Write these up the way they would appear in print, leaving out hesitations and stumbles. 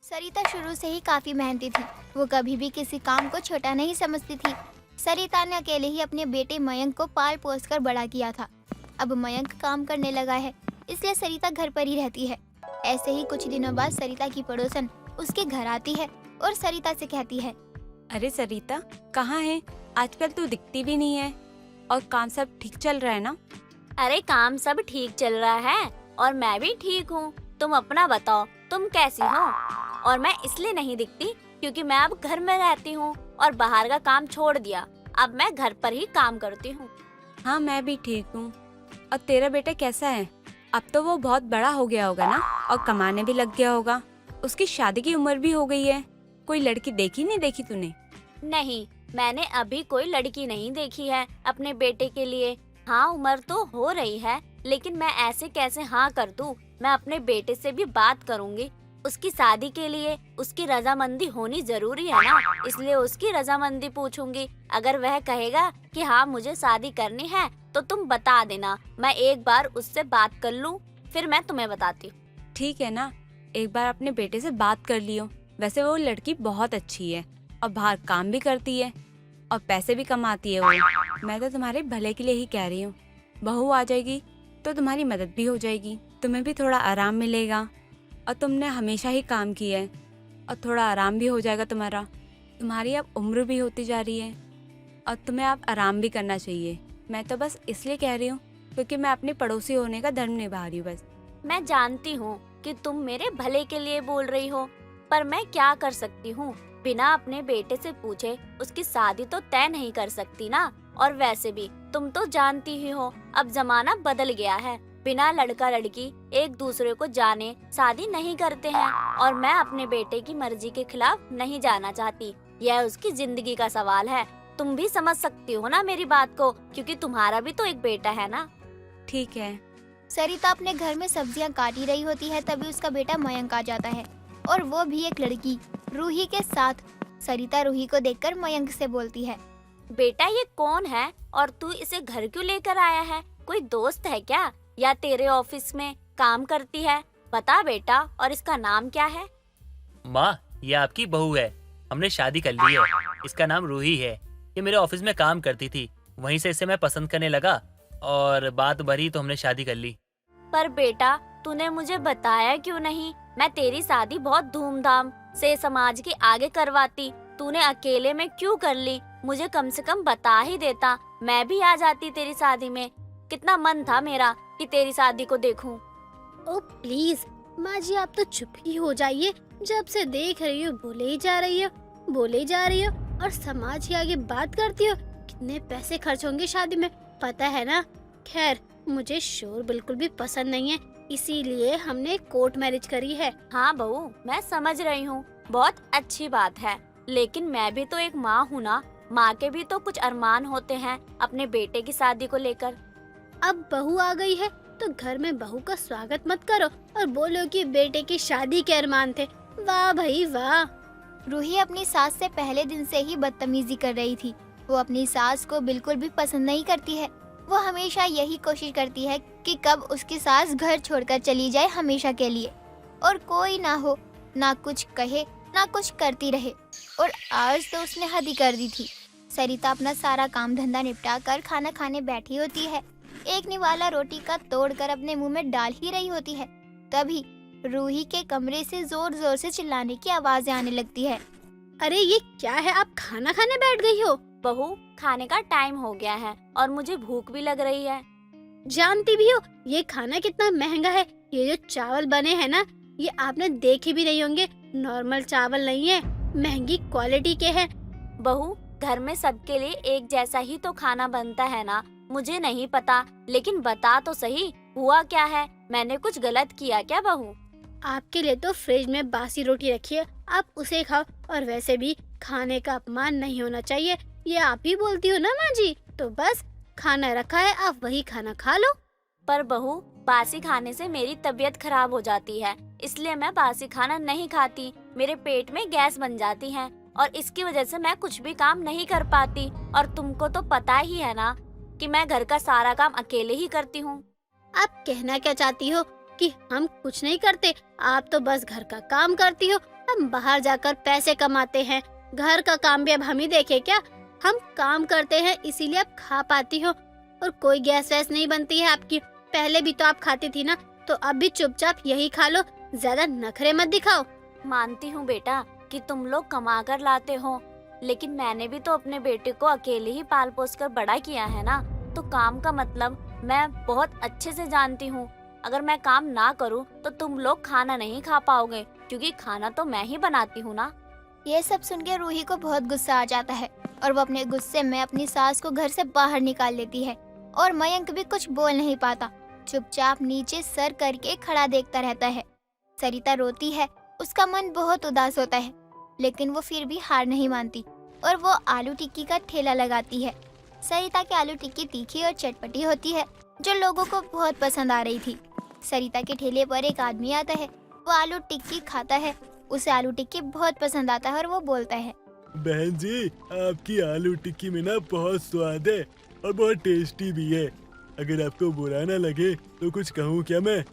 सरिता शुरू से ही काफी मेहनती थी। वो कभी भी किसी काम को छोटा नहीं समझती थी। सरिता ने अकेले ही अपने बेटे मयंक को पाल पोस कर बड़ा किया था। अब मयंक काम करने लगा है, इसलिए सरिता घर पर ही रहती है। ऐसे ही कुछ दिनों बाद सरिता की पड़ोसन उसके घर आती है और सरिता से कहती है, अरे सरिता, कहाँ है? आजकल तू दिखती भी नहीं है। और काम सब ठीक चल रहा है ना? अरे काम सब ठीक चल रहा है और मैं भी ठीक हूँ। तुम अपना बताओ, तुम कैसी हो? और मैं इसलिए नहीं दिखती क्योंकि मैं अब घर में रहती हूँ और बाहर का काम छोड़ दिया। अब मैं घर पर ही काम करती हूँ। हाँ, मैं भी ठीक हूँ। और तेरा बेटा कैसा है? अब तो वो बहुत बड़ा हो गया होगा ना, और कमाने भी लग गया होगा। उसकी शादी की उम्र भी हो गई है। कोई लड़की देखी नहीं देखी तूने? नहीं, मैंने अभी कोई लड़की नहीं देखी है अपने बेटे के लिए। हाँ, उम्र तो हो रही है, लेकिन मैं ऐसे कैसे हाँ कर दूं? मैं अपने बेटे से भी बात करूंगी। उसकी शादी के लिए उसकी रजामंदी होनी जरूरी है ना, इसलिए उसकी रजामंदी पूछूंगी। अगर वह कहेगा कि हाँ मुझे शादी करनी है तो तुम बता देना। मैं एक बार उससे बात कर लूं, फिर मैं तुम्हें बताती हूँ। ठीक है ना, एक बार अपने बेटे से बात कर लियो। वैसे वो लड़की बहुत अच्छी है और बाहर काम भी करती है और पैसे भी कमाती है वो। मैं तो तुम्हारे भले के लिए ही कह रही हूँ। बहू आ जाएगी तो तुम्हारी मदद भी हो जाएगी, तुम्हें भी थोड़ा आराम मिलेगा। और तुमने हमेशा ही काम किया है और थोड़ा आराम भी हो जाएगा तुम्हारा। तुम्हारी अब उम्र भी होती जा रही है और तुम्हें अब आराम भी करना चाहिए। मैं तो बस इसलिए कह रही हूँ क्योंकि मैं अपनी पड़ोसी होने का धर्म निभा रही हूँ बस। मैं जानती हूँ कि तुम मेरे भले के लिए बोल रही हो, पर मैं क्या कर सकती हूँ? बिना अपने बेटे से पूछे उसकी शादी तो तय नहीं कर सकती ना। और वैसे भी तुम तो जानती ही हो, अब जमाना बदल गया है। बिना लड़का लड़की एक दूसरे को जाने शादी नहीं करते हैं, और मैं अपने बेटे की मर्जी के खिलाफ नहीं जाना चाहती। यह उसकी जिंदगी का सवाल है। तुम भी समझ सकती हो ना मेरी बात को, क्योंकि तुम्हारा भी तो एक बेटा है ना। ठीक है। सरिता अपने घर में सब्जियां काटी रही होती है, तभी उसका बेटा मयंक आ जाता है, और वो भी एक लड़की रूही के साथ। सरिता रूही को देखकर मयंक से बोलती है, बेटा ये कौन है और तू इसे घर क्यों लेकर आया है? कोई दोस्त है क्या, या तेरे ऑफिस में काम करती है? बता बेटा, और इसका नाम क्या है? माँ, ये आपकी बहू है। हमने शादी कर ली है। इसका नाम रूही है। ये मेरे ऑफिस में काम करती थी, वहीं से इसे मैं पसंद करने लगा और बात बढ़ी तो हमने शादी कर ली। पर बेटा, तूने मुझे बताया क्यों नहीं? मैं तेरी शादी बहुत धूमधाम से समाज के आगे करवाती। तूने अकेले में क्यों कर ली? मुझे कम से कम बता ही देता, मैं भी आ जाती तेरी शादी में। कितना मन था मेरा कि तेरी शादी को देखूं। ओ प्लीज माँ जी, आप तो चुप ही हो जाइए। जब से देख रही हो बोले ही जा रही हो, बोले ही जा रही हो, और समाज के आगे बात करती हो। कितने पैसे खर्च होंगे शादी में, पता है ना? खैर, मुझे शोर बिल्कुल भी पसंद नहीं है, इसीलिए हमने कोर्ट मैरिज करी है। हाँ बहू, मैं समझ रही हूँ, बहुत अच्छी बात है, लेकिन मैं भी तो एक माँ हूँ ना। माँ के भी तो कुछ अरमान होते हैं अपने बेटे की शादी को लेकर। अब बहू आ गई है तो घर में बहू का स्वागत मत करो और बोलो कि बेटे की शादी के अरमान थे। वाह भाई वाह। रूही अपनी सास से पहले दिन से ही बदतमीजी कर रही थी। वो अपनी सास को बिल्कुल भी पसंद नहीं करती है। वो हमेशा यही कोशिश करती है कि कब उसकी सास घर छोड़कर चली जाए हमेशा के लिए, और कोई ना हो, ना कुछ कहे ना कुछ करती रहे। और आज तो उसने हद ही कर दी थी। सरिता अपना सारा काम धंधा निपटा कर खाना खाने बैठी होती है। एक निवाला रोटी का तोड़कर अपने मुंह में डाल ही रही होती है, तभी रूही के कमरे से जोर जोर से चिल्लाने की आवाजें आने लगती है। अरे ये क्या है, आप खाना खाने बैठ गई हो? बहू, खाने का टाइम हो गया है और मुझे भूख भी लग रही है। जानती भी हो ये खाना कितना महंगा है। ये जो चावल बने हैं ना, ये आपने देखे भी नहीं होंगे। नॉर्मल चावल नहीं है, महंगी क्वालिटी के हैं। बहू, घर में सबके लिए एक जैसा ही तो खाना बनता है ना। मुझे नहीं पता, लेकिन बता तो सही, हुआ क्या है? मैंने कुछ गलत किया क्या बहू? आपके लिए तो फ्रिज में बासी रोटी रखी है, आप उसे खाओ। और वैसे भी खाने का अपमान नहीं होना चाहिए, ये आप ही बोलती हो ना माँ जी। तो बस खाना रखा है, आप वही खाना खा लो। पर बहू, बासी खाने से मेरी तबीयत खराब हो जाती है, इसलिए मैं बासी खाना नहीं खाती। मेरे पेट में गैस बन जाती है और इसकी वजह से मैं कुछ भी काम नहीं कर पाती। और तुमको तो पता ही है ना कि मैं घर का सारा काम अकेले ही करती हूँ। आप कहना क्या चाहती हो कि हम कुछ नहीं करते? आप तो बस घर का काम करती हो हम बाहर जाकर पैसे कमाते हैं, घर का काम भी अब हम ही देखे क्या? हम काम करते हैं इसीलिए आप खा पाती हो, और कोई गैस वैस नहीं बनती है आपकी। पहले भी तो आप खाती थी ना, तो अब भी चुपचाप यही खा लो, ज्यादा नखरे मत दिखाओ। मानती हूँ बेटा कि तुम लोग कमा कर लाते हो, लेकिन मैंने भी तो अपने बेटे को अकेले ही पाल पोस कर बड़ा किया है ना। तो काम का मतलब मैं बहुत अच्छे से जानती हूँ। अगर मैं काम ना करूँ तो तुम लोग खाना नहीं खा पाओगे, क्योंकि खाना तो मैं ही बनाती हूँ ना। ये सब सुन के रूही को बहुत गुस्सा आ जाता है और वो अपने गुस्से में अपनी सास को घर से बाहर निकाल लेती है। और मयंक भी कुछ बोल नहीं पाता, चुपचाप नीचे सर करके खड़ा देखता रहता है। सरिता रोती है, उसका मन बहुत उदास होता है, लेकिन वो फिर भी हार नहीं मानती और वो आलू टिक्की का ठेला लगाती है। सरिता की आलू टिक्की तीखी और चटपटी होती है, जो लोगों को बहुत पसंद आ रही थी। सरिता के ठेले पर एक आदमी आता है, वो आलू टिक्की खाता है, उसे आलू टिक्की बहुत पसंद आता है और वो बोलता है, बहन जी, आपकी आलू टिक्की में ना बहुत स्वाद है और बहुत टेस्टी भी है। अगर आपको बुरा ना लगे तो कुछ कहूँ क्या मैं?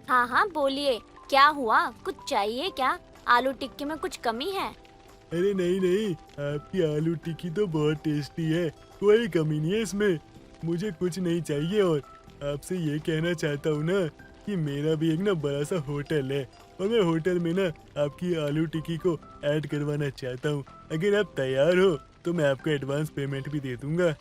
हाँ हाँ बोलिए, क्या हुआ? कुछ चाहिए क्या? आलू टिक्की में कुछ कमी है? अरे नहीं नहीं, आपकी आलू टिक्की तो बहुत टेस्टी है, कोई कमी नहीं है इसमें। मुझे कुछ नहीं चाहिए और आपसे ये कहना चाहता हूँ ना कि मेरा भी एक ना बड़ा सा होटल है और मैं होटल में ना आपकी आलू टिक्की को ऐड करवाना चाहता हूँ। अगर आप तैयार हो तो मैं आपको एडवांस पेमेंट भी दे दूंगा।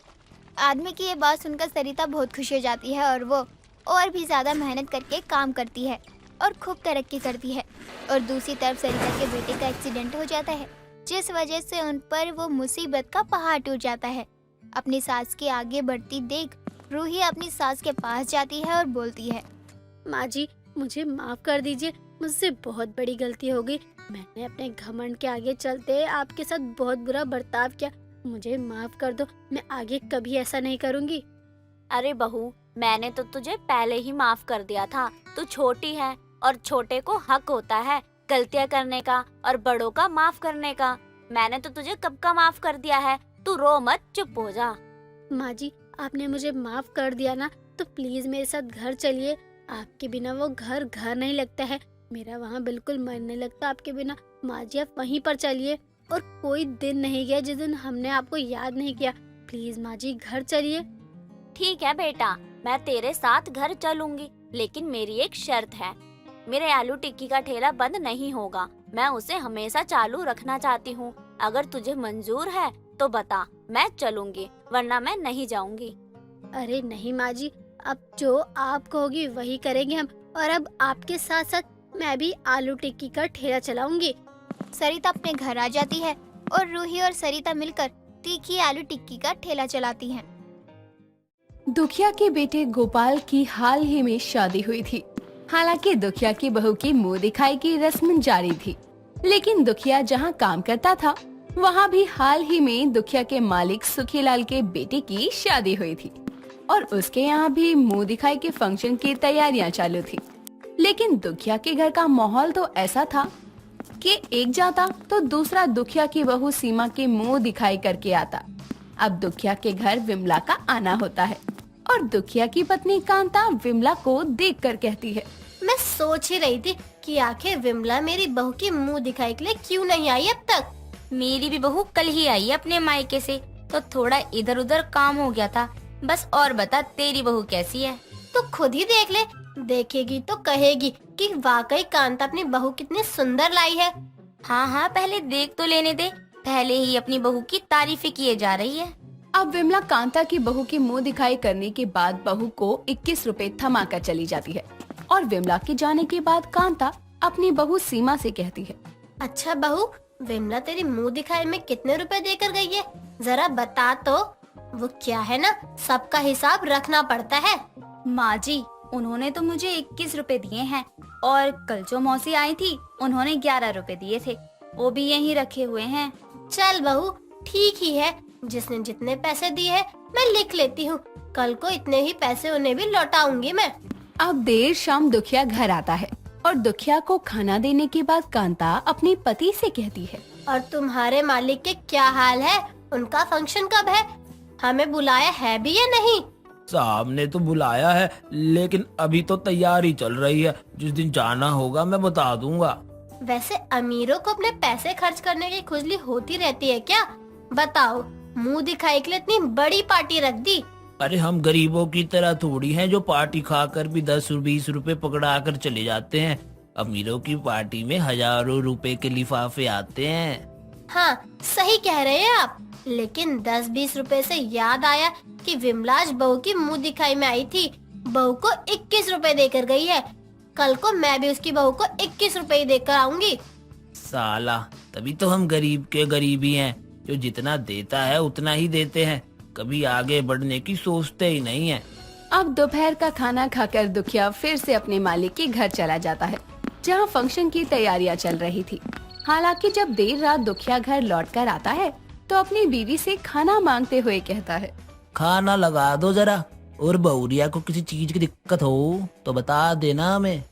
आदमी की ये बात सुनकर सरिता बहुत खुश हो जाती है और वो और भी ज्यादा मेहनत करके काम करती है और खूब तरक्की करती है। और दूसरी तरफ सरिता के बेटे का एक्सीडेंट हो जाता है, जिस वजह से उन पर वो मुसीबत का पहाड़ टूट जाता है। अपनी सास के आगे बढ़ती देख रूही अपनी सास के पास जाती है और बोलती है, माँ जी, मुझे माफ कर दीजिए, मुझसे बहुत बड़ी गलती हो गई। मैंने अपने घमंड के आगे चलते आपके साथ बहुत बुरा बर्ताव किया, मुझे माफ कर दो, मैं आगे कभी ऐसा नहीं करूँगी। अरे बहू, मैंने तो तुझे पहले ही माफ कर दिया था। तू छोटी है और छोटे को हक होता है गलतियाँ करने का और बड़ों का माफ करने का। मैंने तो तुझे कब का माफ कर दिया है, तू रो मत, चुप हो जा। माँ जी, आपने मुझे माफ कर दिया ना, तो प्लीज मेरे साथ घर चलिए। आपके बिना वो घर घर नहीं लगता है, मेरा वहाँ बिल्कुल मन नहीं लगता आपके बिना। माँ जी, आप वहीं पर चलिए। और कोई दिन नहीं गया जिस दिन हमने आपको याद नहीं किया। प्लीज माँ जी, घर चलिए। ठीक है बेटा, मैं तेरे साथ घर चलूंगी, लेकिन मेरी एक शर्त है। मेरे आलू टिक्की का ठेला बंद नहीं होगा, मैं उसे हमेशा चालू रखना चाहती हूँ। अगर तुझे मंजूर है तो बता, मैं चलूंगी, वरना मैं नहीं जाऊंगी। अरे नहीं माँ जी, अब जो आप कहोगी वही करेंगे हम। और अब आपके साथ साथ मैं भी आलू टिक्की का ठेला चलाऊंगी। सरिता अपने घर आ जाती है और रूही और सरिता मिलकर तीखी आलू टिक्की का ठेला चलाती हैं। दुखिया के बेटे गोपाल की हाल ही में शादी हुई थी। हालांकि दुखिया की बहू की मुंह दिखाई की रस्म जारी थी, लेकिन दुखिया जहां काम करता था वहां भी हाल ही में दुखिया के मालिक सुखीलाल के बेटे की शादी हुई थी और उसके यहाँ भी मुंह दिखाई के फंक्शन की तैयारियां चालू थी। लेकिन दुखिया के घर का माहौल तो ऐसा था कि एक जाता तो दूसरा दुखिया की बहू सीमा के मुंह दिखाई करके आता। अब दुखिया के घर विमला का आना होता है और दुखिया की पत्नी कांता विमला को देखकर कहती है, मैं सोच ही रही थी कि आखिर विमला मेरी बहू की मुंह दिखाई के लिए क्यों नहीं आई अब तक। मेरी भी बहू कल ही आई है अपने मायके से, तो थोड़ा इधर उधर काम हो गया था बस। और बता, तेरी बहू कैसी है? तो खुद ही देख ले, देखेगी तो कहेगी कि वाकई कांता अपनी बहू कितनी सुंदर लाई है। हाँ हाँ, पहले देख तो लेने दे, पहले ही अपनी बहू की तारीफें किए जा रही है। अब विमला कांता की बहू की मुंह दिखाई करने के बाद बहू को 21 रुपए थमा कर चली जाती है और विमला के जाने के बाद कांता अपनी बहू सीमा से कहती है, अच्छा बहू, विमला तेरी मुंह दिखाई में कितने रुपए देकर गई है, जरा बता तो। वो क्या है ना, सबका हिसाब रखना पड़ता है। माँ जी, उन्होंने तो मुझे 21 रुपए दिए हैं और कल जो मौसी आई थी उन्होंने 11 रुपए दिए थे, वो भी यहीं रखे हुए हैं। चल बहू, ठीक ही है, जिसने जितने पैसे दिए हैं मैं लिख लेती हूँ, कल को इतने ही पैसे उन्हें भी लौटाऊंगी मैं। अब देर शाम दुखिया घर आता है और दुखिया को खाना देने के बाद कांता अपने पति से कहती है, और तुम्हारे मालिक के क्या हाल है, उनका फंक्शन कब है, हमें बुलाया है भी या नहीं? साहब ने तो बुलाया है, लेकिन अभी तो तैयारी चल रही है, जिस दिन जाना होगा मैं बता दूंगा। वैसे अमीरों को अपने पैसे खर्च करने की खुजली होती रहती है क्या? बताओ, मुंह दिखाई के लिए इतनी बड़ी पार्टी रख दी। अरे हम गरीबों की तरह थोड़ी हैं जो पार्टी खाकर भी 10-20 रुपए पकड़ा कर चले जाते हैं। अमीरों की पार्टी में हजारों रुपए के लिफाफे आते हैं। हाँ, सही कह रहे हैं आप। लेकिन 10-20 रुपए से याद आया कि विमलाज बहू की मुंह दिखाई में आई थी। बहू को 21 रुपए देकर गई है। कल को मैं भी उसकी बहू को 21 रुपए ही देकर आऊंगी। साला, तभी तो हम गरीब के गरीब ही हैं, जो जितना देता है उतना ही देते हैं, कभी आगे बढ़ने की सोचते ही नहीं है। अब दोपहर का खाना खाकर दुखिया फिर से अपने मालिक के घर चला जाता है, जहाँ फंक्शन की तैयारियां चल रही थी। हालांकि जब देर रात दुखिया घर लौटकर आता है तो अपनी बीवी से खाना मांगते हुए कहता है, खाना लगा दो जरा, और बहुरिया को किसी चीज की दिक्कत हो तो बता देना हमें।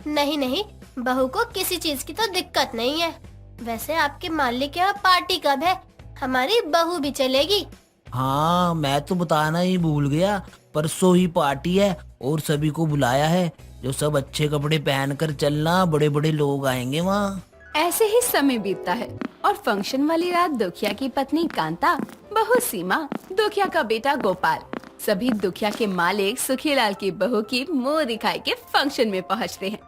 नहीं नहीं, बहू को किसी चीज की तो दिक्कत नहीं है। वैसे आपके मालिक के यहाँ पार्टी कब है? हमारी बहू भी चलेगी। हाँ, मैं तो बताना ही भूल गया, परसों ही पार्टी है और सभी को बुलाया है। जो सब अच्छे कपड़े पहनकर चलना, बड़े बड़े लोग आएंगे वहाँ। ऐसे ही समय बीतता है और फंक्शन वाली रात दुखिया की पत्नी कांता, बहू सीमा, दुखिया का बेटा गोपाल, सभी दुखिया के मालिक सुखीलाल की बहू की मुंह दिखाई के फंक्शन में पहुंचते हैं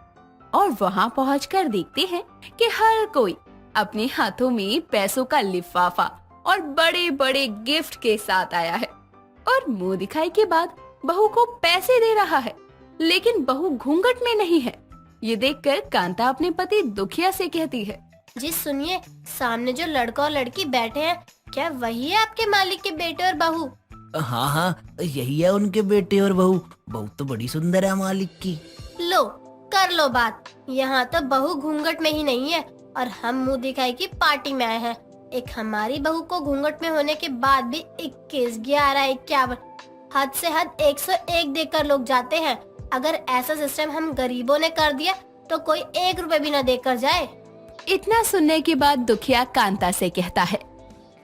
और वहां पहुंचकर देखते हैं कि हर कोई अपने हाथों में पैसों का लिफाफा और बड़े बड़े गिफ्ट के साथ आया है और मुंह दिखाई के बाद बहू को पैसे दे रहा है, लेकिन बहू घूंघट में नहीं है। ये देखकर कांता अपने पति दुखिया से कहती है, जी सुनिए, सामने जो लड़का और लड़की बैठे हैं, क्या वही है आपके मालिक के बेटे और बहू? हाँ हाँ, यही है उनके बेटे और बहू। बहू तो बड़ी सुंदर है मालिक की। लो, कर लो बात। यहाँ तो बहू घूंघट में ही नहीं है और हम मुंह दिखाई की पार्टी में आए हैं। एक हमारी बहू को घूंघट में होने के बाद भी 21, 11, 51, हद से हद 101 देकर लोग जाते हैं। अगर ऐसा सिस्टम हम गरीबों ने कर दिया तो कोई 1 रुपए भी न देकर जाए। इतना सुनने के बाद दुखिया कांता से कहता है,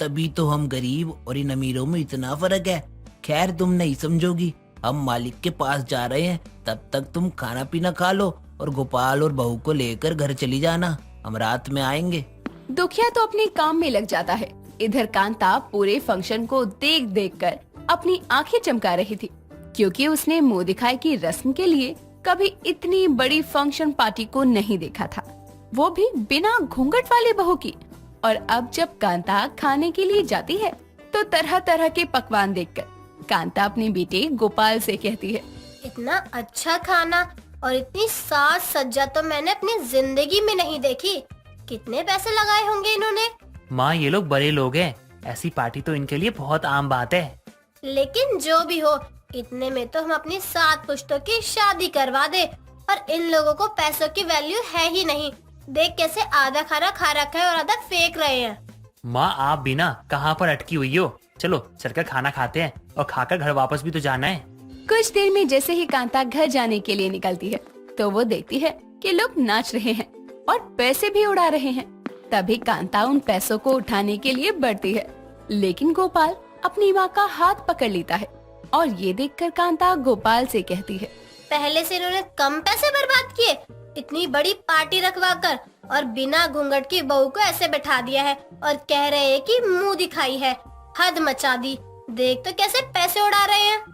तभी तो हम गरीब और इन अमीरों में इतना फर्क है। खैर, तुम नहीं समझोगी, हम मालिक के पास जा रहे हैं, तब तक तुम खाना पीना खा लो और गोपाल और बहू को लेकर घर चली जाना, हम रात में आएंगे। दुखिया तो अपने काम में लग जाता है। इधर कांता पूरे फंक्शन को देख देख कर अपनी आंखें चमका रही थी, क्योंकि उसने मुंह दिखाई की रस्म के लिए कभी इतनी बड़ी फंक्शन पार्टी को नहीं देखा था, वो भी बिना घूंघट वाली बहू की। और अब जब कांता खाने के लिए जाती है तो तरह तरह के पकवान देखकर कांता अपने बेटे गोपाल से कहती है, इतना अच्छा खाना और इतनी साज सज्जा तो मैंने अपनी जिंदगी में नहीं देखी। कितने पैसे लगाए होंगे इन्होंने? माँ, ये लोग बड़े लोग हैं, ऐसी पार्टी तो इनके लिए बहुत आम बात है। लेकिन जो भी हो, इतने में तो हम अपनी 7 पुश्तों की शादी करवा दे। और इन लोगों को पैसों की वैल्यू है ही नहीं। देख कैसे आधा खाना खा रखा है और आधा फेंक रहे हैं। माँ, आप भी ना कहाँ पर अटकी हुई हो? चलो चलकर खाना खाते हैं और खाकर घर वापस भी तो जाना है। कुछ देर में जैसे ही कांता घर जाने के लिए निकलती है तो वो देखती है कि लोग नाच रहे हैं और पैसे भी उड़ा रहे हैं। तभी कांता उन पैसों को उठाने के लिए बढ़ती है, लेकिन गोपाल अपनी माँ का हाथ पकड़ लेता है और ये देखकर कांता गोपाल से कहती है, पहले से इन्होंने कम पैसे बर्बाद किए, इतनी बड़ी पार्टी रखवा कर, और बिना घूंघट की बहू को ऐसे बैठा दिया है और कह रहे हैं कि मुंह दिखाई है। हद मचा दी। देख तो कैसे पैसे उड़ा रहे हैं।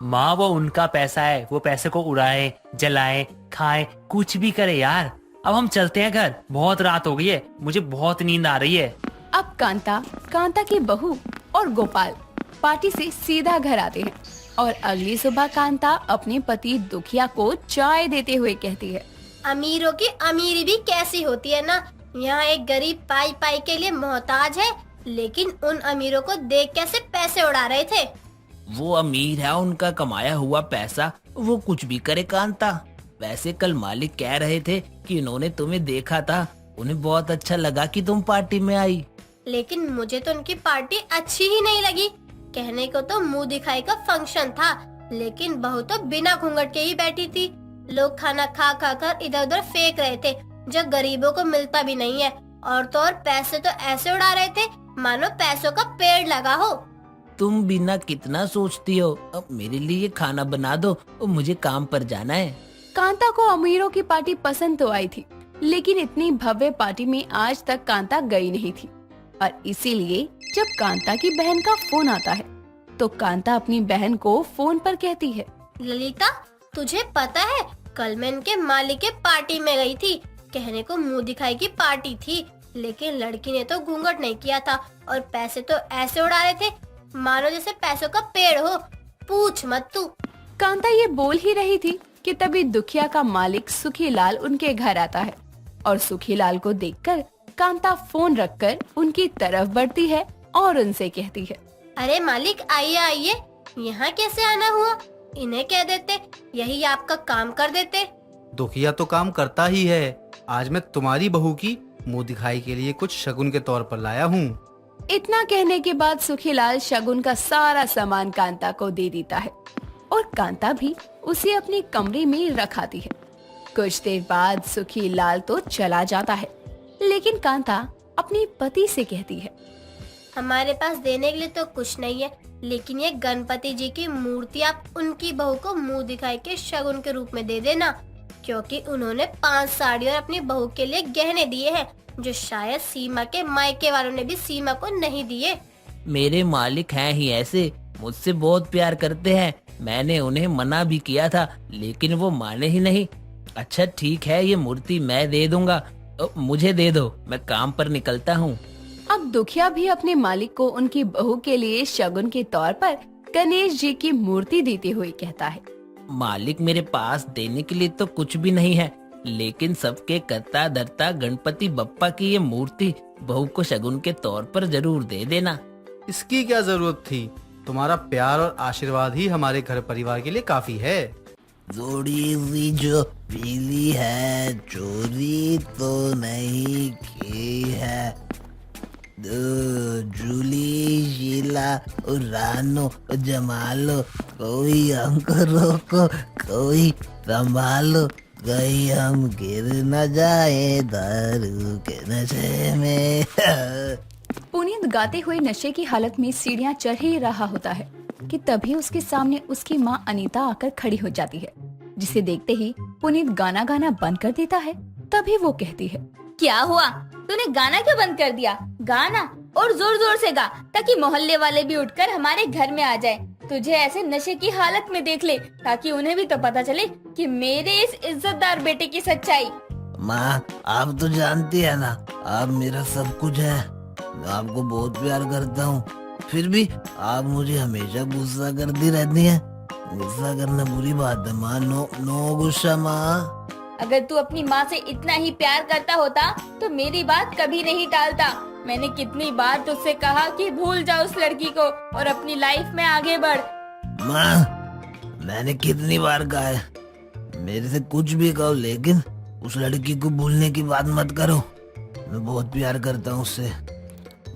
माँ, वो उनका पैसा है, वो पैसे को उड़ाए, जलाए, खाए, कुछ भी करे यार। अब हम चलते हैं घर, बहुत रात हो गई है, मुझे बहुत नींद आ रही है। अब कांता, कांता की बहू और गोपाल पार्टी से सीधा घर आते हैं और अगली सुबह कांता अपने पति दुखिया को चाय देते हुए कहती है, अमीरों की अमीरी भी कैसी होती है ना। यहाँ एक गरीब पाई पाई के लिए मोहताज है, लेकिन उन अमीरों को देख कैसे पैसे उड़ा रहे थे। वो अमीर है, उनका कमाया हुआ पैसा वो कुछ भी करे कांता। वैसे कल मालिक कह रहे थे कि इन्होंने तुम्हें देखा था, उन्हें बहुत अच्छा लगा कि तुम पार्टी में आई। लेकिन मुझे तो उनकी पार्टी अच्छी ही नहीं लगी। कहने को तो मुंह दिखाई का फंक्शन था, लेकिन बहू तो बिना घूंघट के ही बैठी थी। लोग खाना खा खा कर इधर उधर फेंक रहे थे, जो गरीबों को मिलता भी नहीं है। और तो और पैसे तो ऐसे उड़ा रहे थे मानो पैसों का पेड़ लगा हो। तुम बिना कितना सोचती हो, अब मेरे लिए खाना बना दो और मुझे काम पर जाना है। कांता को अमीरों की पार्टी पसंद तो आई थी, लेकिन इतनी भव्य पार्टी में आज तक कांता गई नहीं थी और इसीलिए जब कांता की बहन का फोन आता है तो कांता अपनी बहन को फोन पर कहती है, ललिता, तुझे पता है कल मैं इनके मालिक के पार्टी में गई थी। कहने को मुंह दिखाई की पार्टी थी, लेकिन लड़की ने तो घूंघट नहीं किया था और पैसे तो ऐसे उड़ा रहे थे मानो जैसे पैसों का पेड़ हो। पूछ मत तू। कांता ये बोल ही रही थी कि तभी दुखिया का मालिक सुखीलाल उनके घर आता है और सुखीलाल को देखकर कांता फोन रखकर उनकी तरफ बढ़ती है और उनसे कहती है, अरे मालिक, आइए आइए, यहाँ कैसे आना हुआ? इन्हें कह देते, यही आपका काम कर देते। दुखिया तो काम करता ही है। आज मैं तुम्हारी बहू की मुंह दिखाई के लिए कुछ शगुन के तौर पर लाया हूँ। इतना कहने के बाद सुखीलाल शगुन का सारा सामान कांता को दे देता है और कांता भी उसे अपने कमरे में रखाती है। कुछ देर बाद सुखीलाल तो चला जाता है, लेकिन कांता अपने पति से कहती है, हमारे पास देने के लिए तो कुछ नहीं है, लेकिन ये गणपति जी की मूर्ति आप उनकी बहू को मुंह दिखाई के शगुन के रूप में दे देना, क्योंकि उन्होंने 5 साड़ी और अपनी बहू के लिए गहने दिए हैं, जो शायद सीमा के मायके वालों ने भी सीमा को नहीं दिए। मेरे मालिक हैं ही ऐसे, मुझसे बहुत प्यार करते हैं। मैंने उन्हें मना भी किया था, लेकिन वो माने ही नहीं। अच्छा ठीक है, ये मूर्ति मैं दे दूंगा, तो मुझे दे दो, मैं काम पर निकलता हूँ। अब दुखिया भी अपने मालिक को उनकी बहू के लिए शगुन के तौर पर गणेश जी की मूर्ति देते हुए कहता है, मालिक, मेरे पास देने के लिए तो कुछ भी नहीं है, लेकिन सबके करता धरता गणपति बप्पा की ये मूर्ति बहू को शगुन के तौर पर जरूर दे देना। इसकी क्या जरूरत थी? तुम्हारा प्यार और आशीर्वाद ही हमारे घर परिवार के लिए काफी है। थोड़ी सी जो पीली है, चोरी तो नहीं की है। जूली, शीला और रानो, जमालो, कोई हमको रोको, कोई संभालो, कहीं हम गिर न जाए दारू के नशे में। पुनीत गाते हुए नशे की हालत में सीढ़ियां चढ़ ही रहा होता है कि तभी उसके सामने उसकी माँ अनीता आकर खड़ी हो जाती है, जिसे देखते ही पुनीत गाना गाना बंद कर देता है। तभी वो कहती है, क्या हुआ? तूने गाना क्यों बंद कर दिया? गाना और जोर जोर से गा, ताकि मोहल्ले वाले भी उठकर हमारे घर में आ जाएं। तुझे ऐसे नशे की हालत में देख ले, ताकि उन्हें भी तो पता चले कि मेरे इस इज्जतदार बेटे की सच्चाई। माँ, आप तो जानती है ना, आप मेरा सब कुछ है। मैं आपको बहुत प्यार करता हूँ, फिर भी आप मुझे हमेशा गुस्सा करती रहती हैं। गुस्सा करना बुरी बात है माँ। नो गुस्सा माँ। अगर तू अपनी माँ से इतना ही प्यार करता होता तो मेरी बात कभी नहीं टालता। मैंने कितनी बार तुझसे कहा कि भूल जा उस लड़की को और अपनी लाइफ में आगे बढ़। माँ, मैंने कितनी बार कहा है, मेरे से कुछ भी कहो, लेकिन उस लड़की को भूलने की बात मत करो। मैं बहुत प्यार करता हूँ उससे,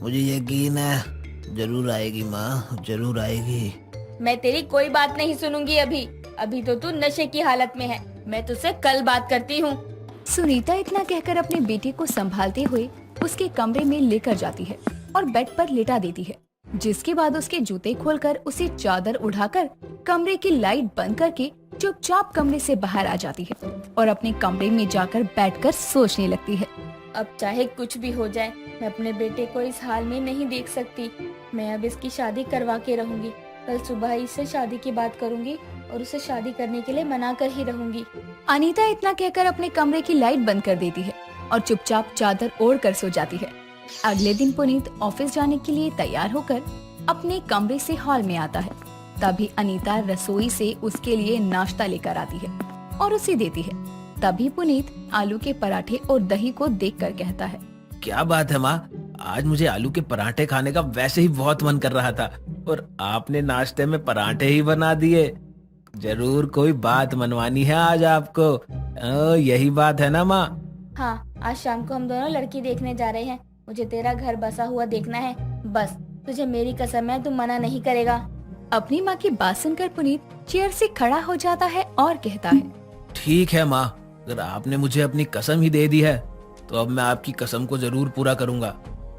मुझे यकीन है जरूर आएगी माँ, जरूर आएगी। मैं तेरी कोई बात नहीं सुनूंगी अभी तो तू नशे की हालत में है। मैं तुझसे कल बात करती हूँ। सुनीता इतना कहकर अपने बेटे को संभालते हुए उसके कमरे में लेकर जाती है और बेड पर लेटा देती है, जिसके बाद उसके जूते खोलकर उसे चादर उठाकर कमरे की लाइट बंद करके चुपचाप कमरे से बाहर आ जाती है और अपने कमरे में जाकर बैठकर सोचने लगती है। अब चाहे कुछ भी हो जाए, मैं अपने बेटे को इस हाल में नहीं देख सकती। मैं अब इसकी शादी करवा के रहूंगी। कल सुबह इससे शादी की बात करूंगी और उसे शादी करने के लिए मना कर ही रहूंगी। अनीता इतना कहकर अपने कमरे की लाइट बंद कर देती है और चुपचाप चादर ओढ़ कर सो जाती है। अगले दिन पुनीत ऑफिस जाने के लिए तैयार होकर अपने कमरे से हॉल में आता है। तभी अनीता रसोई से उसके लिए नाश्ता लेकर आती है और उसे देती है। तभी पुनीत आलू के पराठे और दही को देखकर कहता है, क्या बात है माँ, आज मुझे आलू के पराठे खाने का वैसे ही बहुत मन कर रहा था और आपने नाश्ते में पराठे ही बना दिए। जरूर कोई बात मनवानी है आज आपको। यही बात है ना माँ? हाँ, आज शाम को हम दोनों लड़की देखने जा रहे हैं। मुझे तेरा घर बसा हुआ देखना है। बस तुझे मेरी कसम है, तू मना नहीं करेगा। अपनी माँ की बात सुनकर पुनीत चेयर से खड़ा हो जाता है और कहता है, ठीक है माँ, अगर आपने मुझे अपनी कसम ही दे दी है तो अब मैं आपकी कसम को जरूर पूरा करूँगा,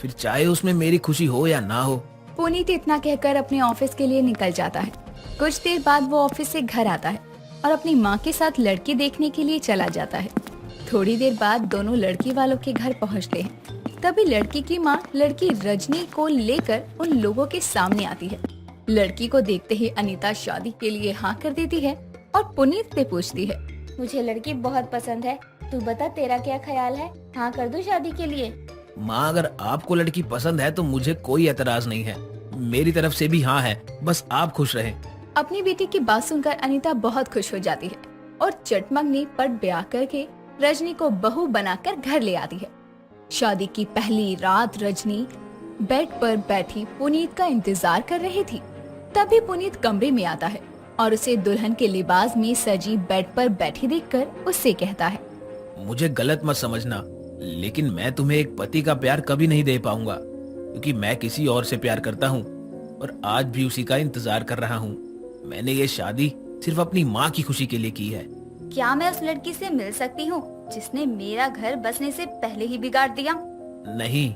फिर चाहे उसमें मेरी खुशी हो या ना हो। पुनीत इतना कहकर अपने ऑफिस के लिए निकल जाता है। कुछ देर बाद वो ऑफिस से घर आता है और अपनी माँ के साथ लड़की देखने के लिए चला जाता है। थोड़ी देर बाद दोनों लड़की वालों के घर पहुंचते हैं। तभी लड़की की माँ लड़की रजनी को लेकर उन लोगों के सामने आती है। लड़की को देखते ही अनीता शादी के लिए हाँ कर देती है और पुनीत से पूछती है, मुझे लड़की बहुत पसंद है, तू बता तेरा क्या ख्याल है, हाँ कर दूं शादी के लिए? माँ, अगर आपको लड़की पसंद है तो मुझे कोई एतराज नहीं है। मेरी तरफ से भी हाँ है, बस आप खुश रहें। अपनी बेटी की बात सुनकर अनीता बहुत खुश हो जाती है और चटमंगनी पट ब्याह करके रजनी को बहू बनाकर घर ले आती है। शादी की पहली रात रजनी बेड पर बैठी पुनीत का इंतजार कर रही थी। तभी पुनीत कमरे में आता है और उसे दुल्हन के लिबास में सजी बेड पर बैठी देखकर उससे कहता है, मुझे गलत मत समझना, लेकिन मैं तुम्हें एक पति का प्यार कभी नहीं दे पाऊंगा, क्योंकि मैं किसी और से प्यार करता हूँ और आज भी उसी का इंतजार कर रहा हूँ। मैंने ये शादी सिर्फ अपनी माँ की खुशी के लिए की है। क्या मैं उस लड़की से मिल सकती हूँ जिसने मेरा घर बसने से पहले ही बिगाड़ दिया? नहीं,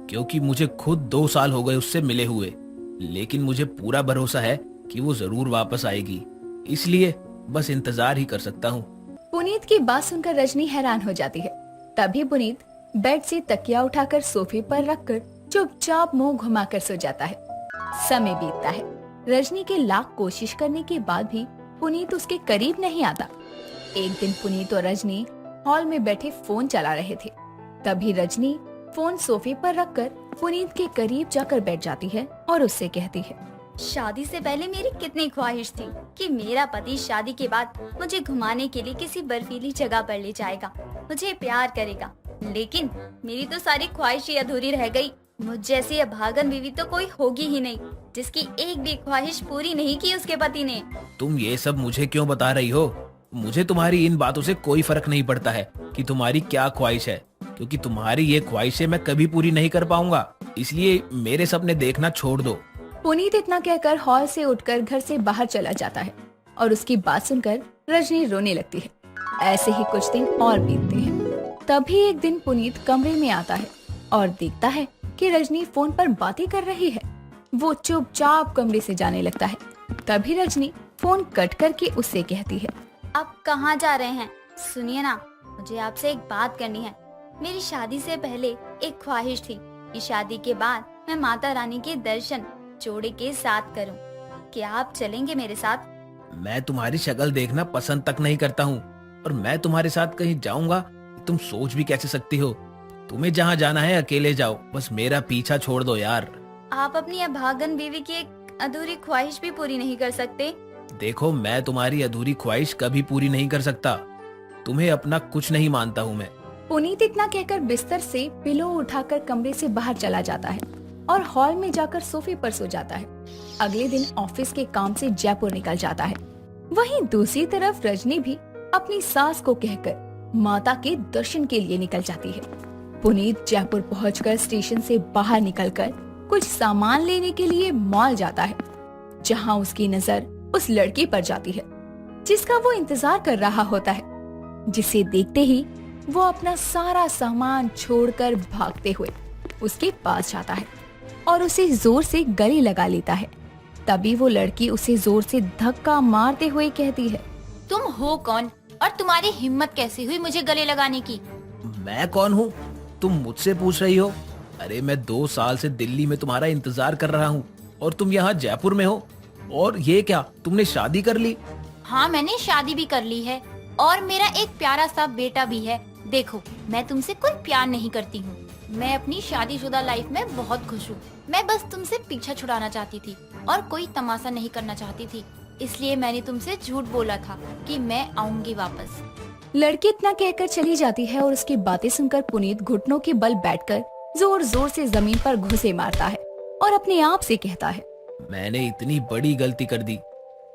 क्योंकि मुझे खुद 2 साल हो गए उससे मिले हुए, लेकिन मुझे पूरा भरोसा है कि वो जरूर वापस आएगी, इसलिए बस इंतजार ही कर सकता हूँ। पुनीत की बात सुनकर रजनी हैरान हो जाती है। तभी पुनीत बेड से तकिया उठाकर सोफे पर रखकर चुपचाप मुंह घुमाकर सो जाता है। समय बीतता है। रजनी के लाख कोशिश करने के बाद भी पुनीत उसके करीब नहीं आता। एक दिन पुनीत और रजनी हॉल में बैठे फोन चला रहे थे। तभी रजनी फोन सोफे पर रखकर पुनीत के करीब जाकर बैठ जाती है और उससे कहती है, शादी से पहले मेरी कितनी ख्वाहिश थी कि मेरा पति शादी के बाद मुझे घुमाने के लिए किसी बर्फीली जगह पर ले जाएगा, मुझे प्यार करेगा, लेकिन मेरी तो सारी ख्वाहिश ही अधूरी रह गई। मुझ जैसी अभागन बीवी तो कोई होगी ही नहीं जिसकी एक भी ख्वाहिश पूरी नहीं की उसके पति ने। तुम ये सब मुझे क्यों बता रही हो? मुझे तुम्हारी इन बातों से कोई फर्क नहीं पड़ता है कि तुम्हारी क्या ख्वाहिश है, क्योंकि तुम्हारी ये ख्वाहिशें मैं कभी पूरी नहीं कर पाऊंगा, इसलिए मेरे सपने देखना छोड़ दो। पुनीत इतना कहकर हॉल से उठकर घर से बाहर चला जाता है और उसकी बात सुनकर रजनी रोने लगती है। ऐसे ही कुछ दिन और बीतते हैं। तभी एक दिन पुनीत कमरे में आता है और देखता है कि रजनी फोन पर बातें कर रही है। वो चुपचाप कमरे से जाने लगता है। तभी रजनी फोन कट करके उससे कहती है, आप कहाँ जा रहे हैं? सुनिए ना, मुझे आपसे एक बात करनी है। मेरी शादी से पहले एक ख्वाहिश थी कि शादी के बाद मैं माता रानी के दर्शन जोड़े के साथ करूं। क्या आप चलेंगे मेरे साथ? मैं तुम्हारी शक्ल देखना पसंद तक नहीं करता हूँ और मैं तुम्हारे साथ कहीं जाऊंगा तुम सोच भी कैसे सकती हो? तुम्हें जहाँ जाना है अकेले जाओ, बस मेरा पीछा छोड़ दो यार। आप अपनी अभागन बीवी की एक अधूरी ख्वाहिश भी पूरी नहीं कर सकते। देखो, मैं तुम्हारी अधूरी ख्वाहिश कभी पूरी नहीं कर सकता। तुम्हें अपना कुछ नहीं मानता हूँ मैं। पुनीत इतना कहकर बिस्तर से पिलो उठाकर कमरे से बाहर चला जाता है और हॉल में जाकर सोफे पर सो जाता है। अगले दिन ऑफिस के काम से जयपुर निकल जाता है। वहीं दूसरी तरफ रजनी भी अपनी सास को कहकर माता के दर्शन के लिए निकल जाती है। पुनीत जयपुर पहुंचकर स्टेशन से बाहर निकलकर कुछ सामान लेने के लिए मॉल जाता है, जहां उसकी नजर उस लड़की पर जाती है जिसका वो इंतजार कर रहा होता है। जिसे देखते ही वो अपना सारा सामान छोड़कर भागते हुए उसके पास जाता है और उसे जोर से गले लगा लेता है। तभी वो लड़की उसे जोर से धक्का मारते हुए कहती है, तुम हो कौन और तुम्हारी हिम्मत कैसे हुई मुझे गले लगाने की? मैं कौन हूँ तुम मुझसे पूछ रही हो? अरे मैं 2 साल से दिल्ली में तुम्हारा इंतजार कर रहा हूँ और तुम यहाँ जयपुर में हो। और ये क्या, तुमने शादी कर ली? हाँ, मैंने शादी भी कर ली है और मेरा एक प्यारा सा बेटा भी है। देखो, मैं तुमसे कोई प्यार नहीं करती हूँ। मैं अपनी शादीशुदा लाइफ में बहुत खुश हूँ। मैं बस तुमसे पीछा छुड़ाना चाहती थी और कोई तमाशा नहीं करना चाहती थी, इसलिए मैंने तुमसे झूठ बोला था कि मैं आऊंगी वापस। लड़की इतना कहकर चली जाती है और उसकी बातें सुनकर पुनीत घुटनों के बल बैठकर जोर जोर से जमीन पर घुसे मारता है और अपने आप से कहता है, मैंने इतनी बड़ी गलती कर दी।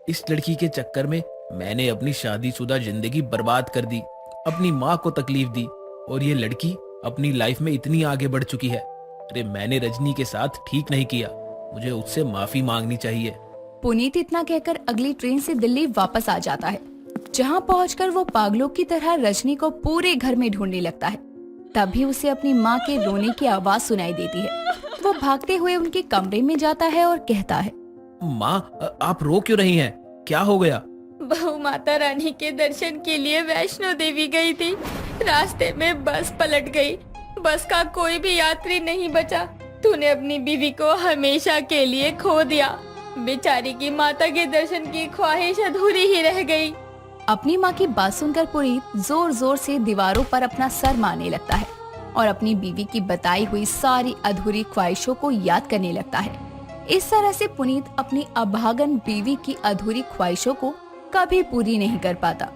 इस लड़की के चक्कर में मैंने अपनी शादीशुदा जिंदगी बर्बाद कर दी, अपनी माँ को तकलीफ दी और ये लड़की अपनी लाइफ में इतनी आगे बढ़ चुकी है। अरे मैंने रजनी के साथ ठीक नहीं किया, मुझे उससे माफी मांगनी चाहिए। पुनीत इतना कहकर अगली ट्रेन से दिल्ली वापस आ जाता है, जहां पहुंचकर वो पागलों की तरह रजनी को पूरे घर में ढूंढने लगता है। तभी उसे अपनी माँ के रोने की आवाज सुनाई देती है। वो भागते हुए उनके कमरे में जाता है और कहता है, माँ आप रो क्यों रही हैं? क्या हो गया? बहू माता रानी के दर्शन के लिए वैष्णो देवी गई थी। रास्ते में बस पलट गई। बस का कोई भी यात्री नहीं बचा। तूने अपनी बीवी को हमेशा के लिए खो दिया। बेचारी की माता के दर्शन की ख्वाहिश अधूरी ही रह गई। अपनी माँ की बात सुनकर पुनीत जोर जोर से दीवारों पर अपना सर मारने लगता है और अपनी बीवी की बताई हुई सारी अधूरी ख्वाहिशों को याद करने लगता है। इस तरह से पुनीत अपनी अभागन बीवी की अधूरी ख्वाहिशों को कभी पूरी नहीं कर पाता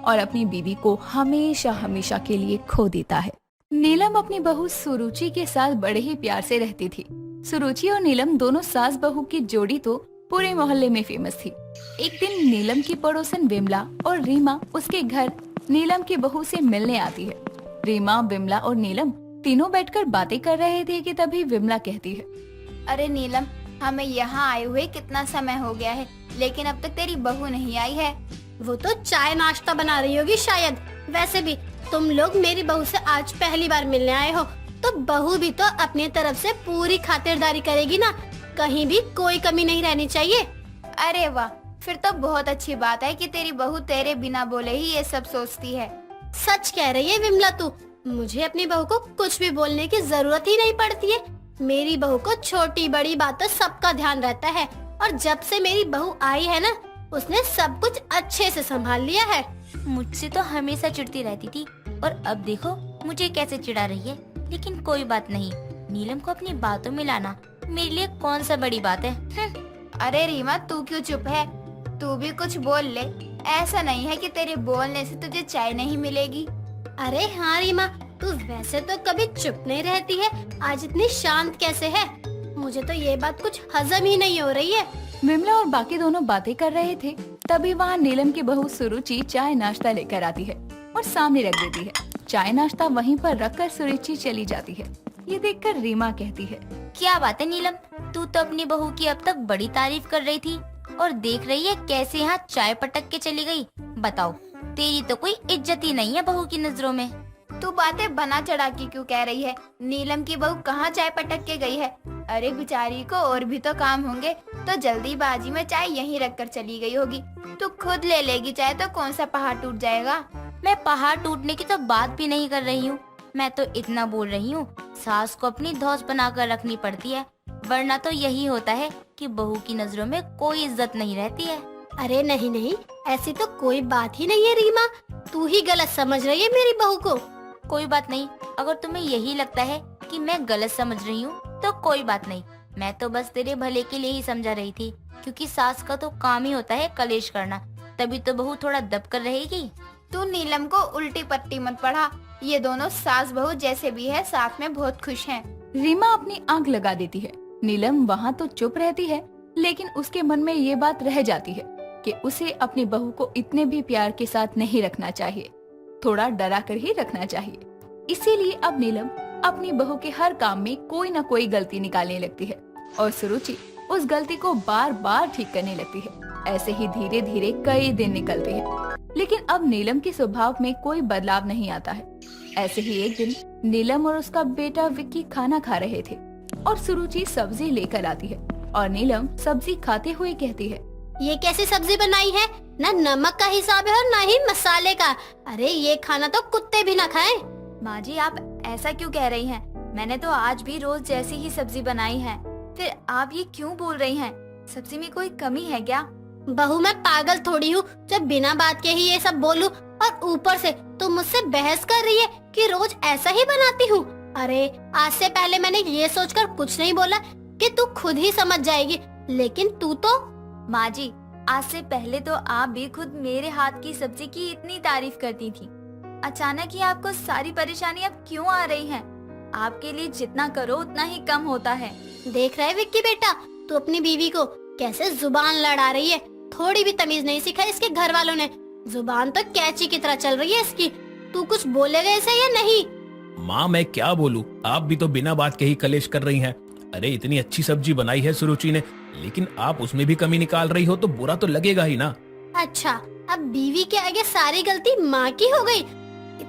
और अपनी बीवी को हमेशा हमेशा के लिए खो देता है। नीलम अपनी बहू सुरुचि के साथ बड़े ही प्यार से रहती थी। सुरुचि और नीलम दोनों सास बहू की जोड़ी तो पूरे मोहल्ले में फेमस थी। एक दिन नीलम की पड़ोसन विमला और रीमा उसके घर नीलम की बहू से मिलने आती है। रीमा, विमला और नीलम तीनों बैठकर बातें कर रहे थे कि तभी विमला कहती है, अरे नीलम, हमें यहाँ आए हुए कितना समय हो गया है, लेकिन अब तक तेरी बहू नहीं आई है। वो तो चाय नाश्ता बना रही होगी शायद। वैसे भी तुम लोग मेरी बहू से आज पहली बार मिलने आए हो, तो बहू भी तो अपनी तरफ से पूरी खातिरदारी करेगी ना। कहीं भी कोई कमी नहीं रहनी चाहिए। अरे वाह, फिर तो बहुत अच्छी बात है कि तेरी बहू तेरे बिना बोले ही ये सब सोचती है। सच कह रही है विमला तू। मुझे अपनी बहू को कुछ भी बोलने की जरूरत ही नहीं पड़ती है। मेरी बहू को छोटी बड़ी बातों सबका ध्यान रहता है, और जब से मेरी बहू आई है ना, उसने सब कुछ अच्छे से संभाल लिया है। मुझसे तो हमेशा चिढ़ती रहती थी और अब देखो मुझे कैसे चिढ़ा रही है। लेकिन कोई बात नहीं, नीलम को अपनी बातों में लाना मेरे लिए कौन सा बड़ी बात है। अरे रीमा, तू क्यों चुप है? तू भी कुछ बोल ले। ऐसा नहीं है कि तेरे बोलने से तुझे चाय नहीं मिलेगी। अरे हाँ रीमा, तू वैसे तो कभी चुप नहीं रहती है, आज इतनी शांत कैसे है? मुझे तो ये बात कुछ हजम ही नहीं हो रही है। विमला और बाकी दोनों बातें कर रहे थे, तभी वहाँ नीलम की बहू सुरुचि चाय नाश्ता लेकर आती है और सामने रख देती है। चाय नाश्ता वहीं पर रखकर सुरुचि चली जाती है। ये देखकर रीमा कहती है, क्या बात है नीलम, तू तो अपनी बहू की अब तक बड़ी तारीफ कर रही थी और देख रही है कैसे यहाँ चाय पटक के चली गई। बताओ, तेरी तो कोई इज्जत ही नहीं है बहू की नजरों में। तू बातें बना चढ़ा के क्यों कह रही है? नीलम की बहू कहाँ चाय पटक के गई है? अरे बेचारी को और भी तो काम होंगे, तो जल्दीबाजी में चाय यहीं रखकर चली गई होगी। तू खुद ले लेगी चाय तो कौन सा पहाड़ टूट जाएगा। मैं पहाड़ टूटने की तो बात भी नहीं कर रही हूँ। मैं तो इतना बोल रही हूँ, सास को अपनी धौंस बनाकर रखनी पड़ती है, वरना तो यही होता है कि बहू की नजरों में कोई इज्जत नहीं रहती है। अरे नहीं नहीं, ऐसी तो कोई बात ही नहीं है रीमा, तू ही गलत समझ रही है मेरी बहू को। कोई बात नहीं, अगर तुम्हें यही लगता है कि मैं गलत समझ रही हूँ तो कोई बात नहीं। मैं तो बस तेरे भले के लिए ही समझा रही थी, क्योंकि सास का तो काम ही होता है कलेश करना, तभी तो बहू थोड़ा दब कर रहेगी। तू नीलम को उल्टी पट्टी मत पढ़ा। ये दोनों सास बहू जैसे भी है, साथ में बहुत खुश हैं। रीमा अपनी आंख लगा देती है। नीलम वहाँ तो चुप रहती है, लेकिन उसके मन में ये बात रह जाती है कि उसे अपनी बहू को इतने भी प्यार के साथ नहीं रखना चाहिए, थोड़ा डरा कर ही रखना चाहिए। इसीलिए अब नीलम अपनी बहू के हर काम में कोई न कोई गलती निकालने लगती है और सुरुचि उस गलती को बार बार ठीक करने लगती है। ऐसे ही धीरे धीरे कई दिन निकलते हैं, लेकिन अब नीलम के स्वभाव में कोई बदलाव नहीं आता है। ऐसे ही एक दिन नीलम और उसका बेटा विक्की खाना खा रहे थे और सुरुचि सब्जी लेकर आती है और नीलम सब्जी खाते हुए कहती है, ये कैसी सब्जी बनाई है? ना नमक का हिसाब है और ना ही मसाले का। अरे ये खाना तो कुत्ते भी ना खाएं। माँ जी, आप ऐसा क्यों कह रही हैं? मैंने तो आज भी रोज जैसी ही सब्जी बनाई है। फिर आप ये क्यों बोल रही हैं? सब्जी में कोई कमी है क्या? बहू, मैं पागल थोड़ी हूँ जब बिना बात के ही ये सब बोलूं, और ऊपर से तुम मुझसे बहस कर रही है कि रोज ऐसा ही बनाती हूँ। अरे आज से पहले मैंने ये सोचकर कुछ नहीं बोला कि तू खुद ही समझ जाएगी, लेकिन तू तो। माँ जी, आज से पहले तो आप भी खुद मेरे हाथ की सब्जी की इतनी तारीफ करती थी। अचानक ही आपको सारी परेशानी अब क्यों आ रही है? आपके लिए जितना करो उतना ही कम होता है। देख रहे विक्की बेटा, तू अपनी बीवी को कैसे जुबान लड़ा रही है। थोड़ी भी तमीज नहीं सीखा इसके घर वालों ने। जुबान तो कैंची की तरह चल रही है इसकी। तू कुछ बोलेगा इसे या नहीं? माँ, मैं क्या बोलूं? आप भी तो बिना बात के ही कलेश कर रही हैं। अरे इतनी अच्छी सब्जी बनाई है सुरुचि ने, लेकिन आप उसमें भी कमी निकाल रही हो तो बुरा तो लगेगा ही ना। अच्छा, अब बीवी के आगे सारी गलती माँ की हो गई।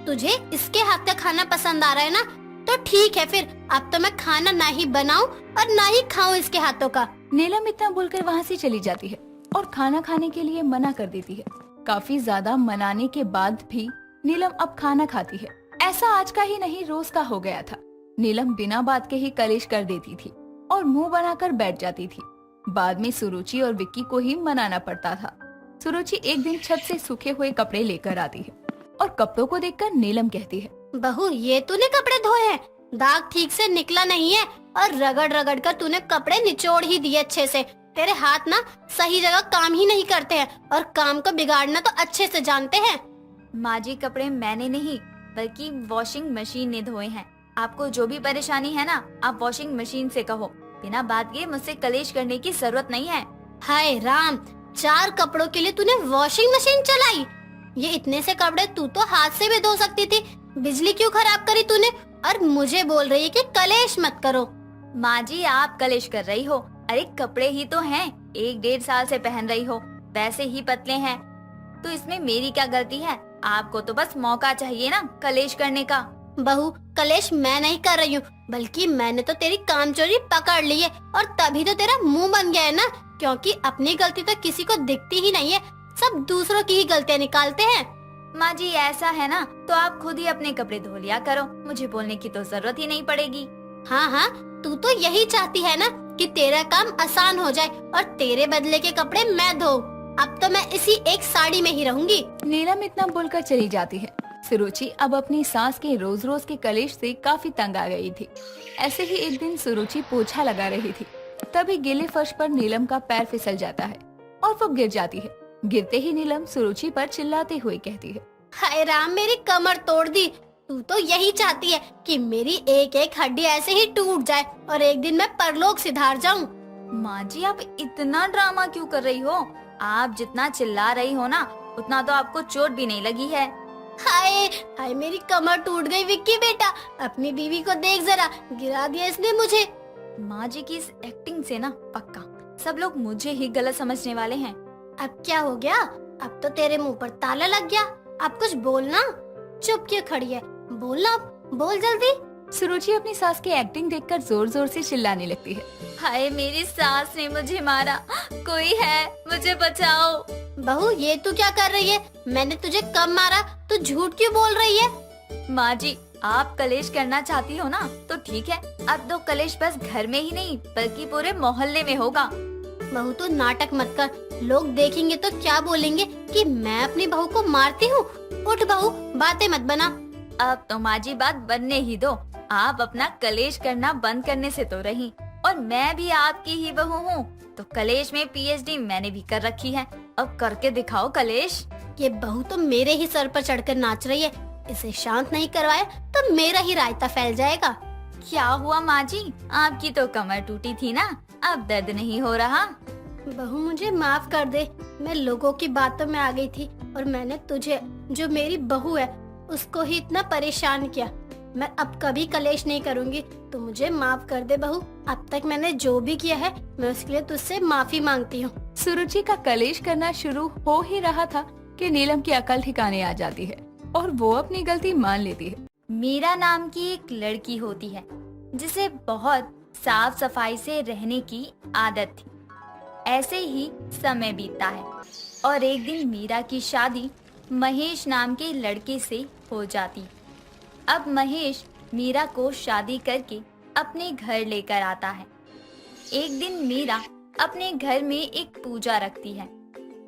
तुझे इसके हाथ का खाना पसंद आ रहा है ना, तो ठीक है, फिर अब तो मैं खाना ना ही बनाऊं और ना ही खाऊं इसके हाथों का। नीलम इतना बोलकर वहाँ से चली जाती है और खाना खाने के लिए मना कर देती है। काफी ज्यादा मनाने के बाद भी नीलम अब खाना खाती है ऐसा आज का ही नहीं रोज का हो गया था। नीलम बिना बात के ही कलेश कर देती थी और मुंह बनाकर बैठ जाती थी। बाद में सुरुचि और विक्की को ही मनाना पड़ता था। सुरुचि एक दिन छत से सूखे हुए कपड़े लेकर आती है और कपड़ों को देखकर नीलम कहती है, बहू ये तूने कपड़े धोए हैं, दाग ठीक से निकला नहीं है और रगड़ रगड़ कर तूने कपड़े निचोड़ ही दिए अच्छे से। तेरे हाथ ना सही जगह काम ही नहीं करते हैं और काम को बिगाड़ना तो अच्छे से जानते हैं। माँ जी, कपड़े मैंने नहीं बल्कि वॉशिंग मशीन ने धोए हैं। आपको जो भी परेशानी है ना, आप वॉशिंग मशीन से कहो। बिना बात के मुझसे कलेश करने की जरूरत नहीं है। हाय राम, 4 कपड़ों के लिए तूने वॉशिंग मशीन चलाई? ये इतने से कपड़े तू तो हाथ से भी धो सकती थी। बिजली क्यों खराब करी तूने? और मुझे बोल रही है कि कलेश मत करो। माँ जी, आप कलेश कर रही हो। अरे कपड़े ही तो हैं, 1-1.5 साल से पहन रही हो, वैसे ही पतले हैं, तो इसमें मेरी क्या गलती है? आपको तो बस मौका चाहिए ना कलेश करने का। बहू, कलेश मैं नहीं कर रही हूँ, बल्कि मैंने तो तेरी कामचोरी पकड़ ली है और तभी तो तेरा मुंह बन गया है ना, क्योंकि अपनी गलती तो किसी को दिखती ही नहीं है, सब दूसरों की ही गलतियाँ निकालते हैं। माँ जी, ऐसा है ना तो आप खुद ही अपने कपड़े धो लिया करो, मुझे बोलने की तो जरूरत ही नहीं पड़ेगी। हाँ हाँ, तू तो यही चाहती है ना कि तेरा काम आसान हो जाए और तेरे बदले के कपड़े मैं धोऊं। अब तो मैं इसी एक साड़ी में ही रहूंगी। नीलम इतना बोलकर चली जाती है। सुरुचि अब अपनी सास के रोज रोज के कलेश से काफी तंग आ गई थी। ऐसे ही एक दिन सुरुचि पोछा लगा रही थी, तभी गीले फर्श पर नीलम का पैर फिसल जाता है और वो गिर जाती है। गिरते ही नीलम सुरुचि पर चिल्लाते हुए कहती है, हाय राम, मेरी कमर तोड़ दी। तू तो यही चाहती है कि मेरी एक एक हड्डी ऐसे ही टूट जाए और एक दिन मैं परलोक सिधार जाऊं। माँ जी, आप इतना ड्रामा क्यों कर रही हो? आप जितना चिल्ला रही हो ना, उतना तो आपको चोट भी नहीं लगी है। हाय हाय, मेरी कमर टूट गई। विक्की बेटा, अपनी बीवी को देख जरा, गिरा दिया इसने मुझे। माँ जी की इस एक्टिंग से ना पक्का सब लोग मुझे ही गलत समझने वाले हैं। अब क्या हो गया? अब तो तेरे मुंह पर ताला लग गया। अब कुछ बोलना। चुप क्यों खड़ी है? बोलना, अब बोल जल्दी। सुरुचि अपनी सास की एक्टिंग देखकर जोर जोर से चिल्लाने लगती है। हाय, मेरी सास ने मुझे मारा, कोई है, मुझे बचाओ। बहू, ये तू क्या कर रही है? मैंने तुझे कब मारा? तू झूठ क्यों बोल रही है? माँ जी, आप कलेश करना चाहती हो ना तो ठीक है, अब तो कलेश बस घर में ही नहीं बल्कि पूरे मोहल्ले में होगा। बहू, तू नाटक मत कर। लोग देखेंगे तो क्या बोलेंगे कि मैं अपनी बहू को मारती हूँ। उठ बहू, बातें मत बना। अब तो माँ जी बात बनने ही दो। आप अपना कलेश करना बंद करने से तो रही, और मैं भी आपकी ही बहू हूँ, तो कलेश में PhD मैंने भी कर रखी है। अब करके दिखाओ कलेश। ये बहू तो मेरे ही सर पर चढ़कर नाच रही है। इसे शांत नहीं करवाया तो मेरा ही रायता फैल जाएगा। क्या हुआ माँ जी? आपकी तो कमर टूटी थी ना, अब दर्द नहीं हो रहा? बहू, मुझे माफ कर दे। मैं लोगों की बातों में आ गई थी और मैंने तुझे, जो मेरी बहू है, उसको ही इतना परेशान किया। मैं अब कभी कलेश नहीं करूंगी, तो मुझे माफ कर दे बहू। अब तक मैंने जो भी किया है मैं उसके लिए तुझसे माफी मांगती हूँ। सुरुचि का कलेश करना शुरू हो ही रहा था कि नीलम की अकल ठिकाने आ जाती है और वो अपनी गलती मान लेती है। मीरा नाम की एक लड़की होती है जिसे बहुत साफ सफाई से रहने की आदत थी। ऐसे ही समय बीतता है और एक दिन मीरा की शादी महेश नाम के लड़के से हो जाती। अब महेश मीरा को शादी करके अपने घर लेकर आता है। एक दिन मीरा अपने घर में एक पूजा रखती है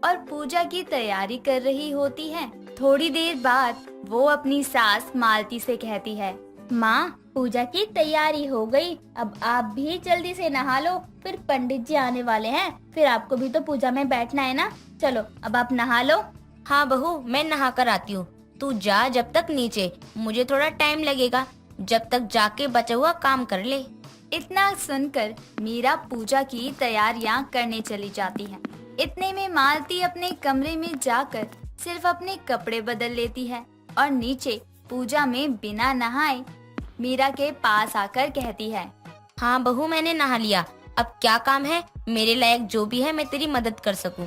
और पूजा की तैयारी कर रही होती है। थोड़ी देर बाद वो अपनी सास मालती से कहती है, माँ, पूजा की तैयारी हो गई, अब आप भी जल्दी से नहा लो, फिर पंडित जी आने वाले हैं, फिर आपको भी तो पूजा में बैठना है ना। चलो अब आप नहा लो। हाँ बहू, मैं नहा कर आती हूँ, तू जा जब तक नीचे, मुझे थोड़ा टाइम लगेगा, जब तक जाके बचा हुआ काम कर ले। इतना सुनकर मीरा पूजा की तैयारियां करने चली जाती है। इतने में मालती अपने कमरे में जाकर सिर्फ अपने कपड़े बदल लेती है और नीचे पूजा में बिना नहाए मीरा के पास आकर कहती है, हाँ बहू, मैंने नहा लिया, अब क्या काम है? मेरे लायक जो भी है मैं तेरी मदद कर सकूं।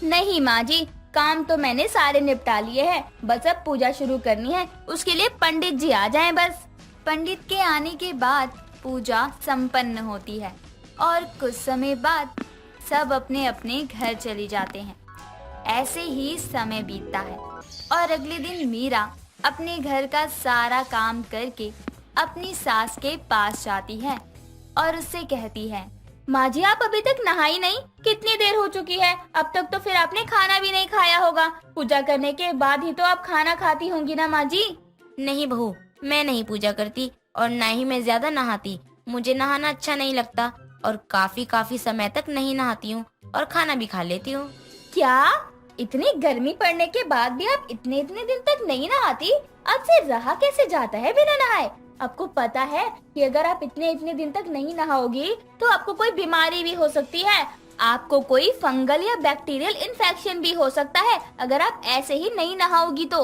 नहीं माँ जी, काम तो मैंने सारे निपटा लिए हैं, बस अब पूजा शुरू करनी है, उसके लिए पंडित जी आ जाएं बस। पंडित के आने के बाद पूजा संपन्न होती है और कुछ समय बाद सब अपने अपने घर चले जाते हैं। ऐसे ही समय बीतता है और अगले दिन मीरा अपने घर का सारा काम करके अपनी सास के पास जाती है और उससे कहती है, माँ जी आप अभी तक नहाई नहीं, कितनी देर हो चुकी है? अब तक तो फिर आपने खाना भी नहीं खाया होगा। पूजा करने के बाद ही तो आप खाना खाती होंगी ना माँ जी? नहीं बहू, मैं नहीं पूजा करती और ना ही मैं ज्यादा नहाती। मुझे नहाना अच्छा नहीं लगता और काफी समय तक नहीं नहाती हूँ और खाना भी खा लेती हूँ। क्या इतनी गर्मी पड़ने के बाद भी आप इतने दिन तक नहीं नहाती? आपसे रहा कैसे जाता है बिना नहाए? आपको पता है कि अगर आप इतने दिन तक नहीं नहाओगी तो आपको कोई बीमारी भी हो सकती है। आपको कोई फंगल या बैक्टीरियल इन्फेक्शन भी हो सकता है अगर आप ऐसे ही नहीं नहाओगी तो।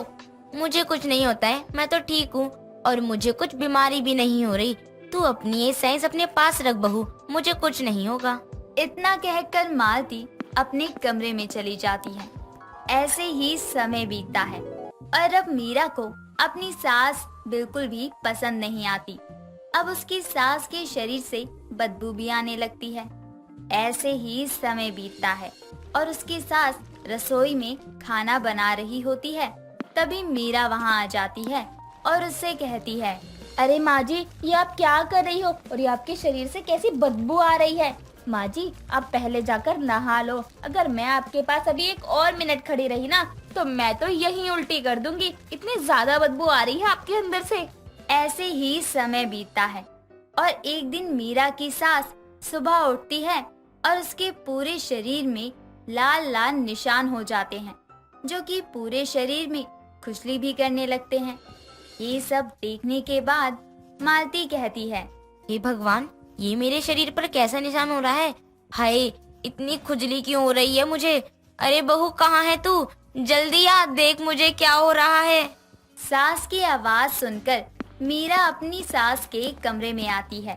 मुझे कुछ नहीं होता है, मैं तो ठीक हूँ और मुझे कुछ बीमारी भी नहीं हो रही। तू अपनी ये साइंस अपने पास रख बहू, मुझे कुछ नहीं होगा। इतना कहकर मालती अपने कमरे में चली जाती है। ऐसे ही समय बीतता है और अब मीरा को अपनी सास बिल्कुल भी पसंद नहीं आती। अब उसकी सास के शरीर से बदबू भी आने लगती है। ऐसे ही समय बीतता है और उसकी सास रसोई में खाना बना रही होती है। तभी मीरा वहाँ आ जाती है और उससे कहती है, अरे माँ जी ये आप क्या कर रही हो और ये आपके शरीर से कैसी बदबू आ रही है? माँ जी आप पहले जाकर नहा लो। अगर मैं आपके पास अभी एक और मिनट खड़ी रही ना तो मैं तो यही उल्टी कर दूंगी, इतनी ज्यादा बदबू आ रही है आपके अंदर से। ऐसे ही समय बीतता है और एक दिन मीरा की सास सुबह उठती है और उसके पूरे शरीर में लाल लाल निशान हो जाते हैं जो कि पूरे शरीर में खुजली भी करने लगते हैं। ये सब देखने के बाद मालती कहती है, हे भगवान, ये मेरे शरीर पर कैसा निशान हो रहा है? हाय, इतनी खुजली क्यों हो रही है मुझे? अरे बहू कहाँ है तू? जल्दी आ, देख मुझे क्या हो रहा है। सास की आवाज सुनकर मीरा अपनी सास के कमरे में आती है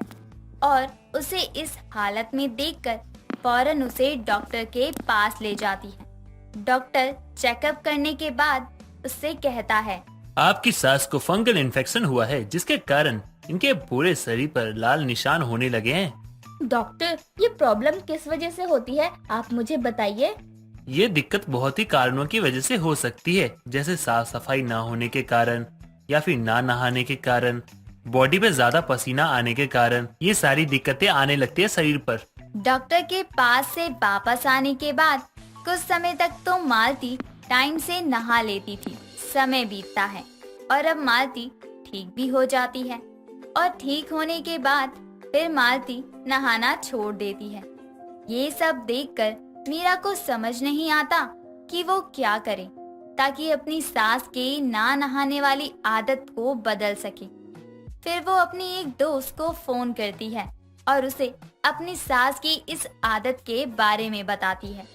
और उसे इस हालत में देखकर फौरन उसे डॉक्टर के पास ले जाती है। डॉक्टर चेकअप करने के बाद उससे कहता है, आपकी सास को फंगल इन्फेक्शन हुआ है जिसके कारण इनके पूरे शरीर पर लाल निशान होने लगे हैं। डॉक्टर ये प्रॉब्लम किस वजह से होती है, आप मुझे बताइए। ये दिक्कत बहुत ही कारणों की वजह से हो सकती है, जैसे साफ सफाई ना होने के कारण या फिर ना नहाने के कारण, बॉडी पे ज्यादा पसीना आने के कारण ये सारी दिक्कतें आने लगती है शरीर पर। डॉक्टर के पास से वापस आने के बाद कुछ समय तक तो मालती टाइम से नहा लेती थी। समय बीतता है और अब मालती ठीक भी हो जाती है और ठीक होने के बाद फिर मालती नहाना छोड़ देती है। ये सब देखकर मीरा को समझ नहीं आता कि वो क्या करे ताकि अपनी सास के ना नहाने वाली आदत को बदल सके। फिर वो अपनी एक दोस्त को फोन करती है और उसे अपनी सास की इस आदत के बारे में बताती है।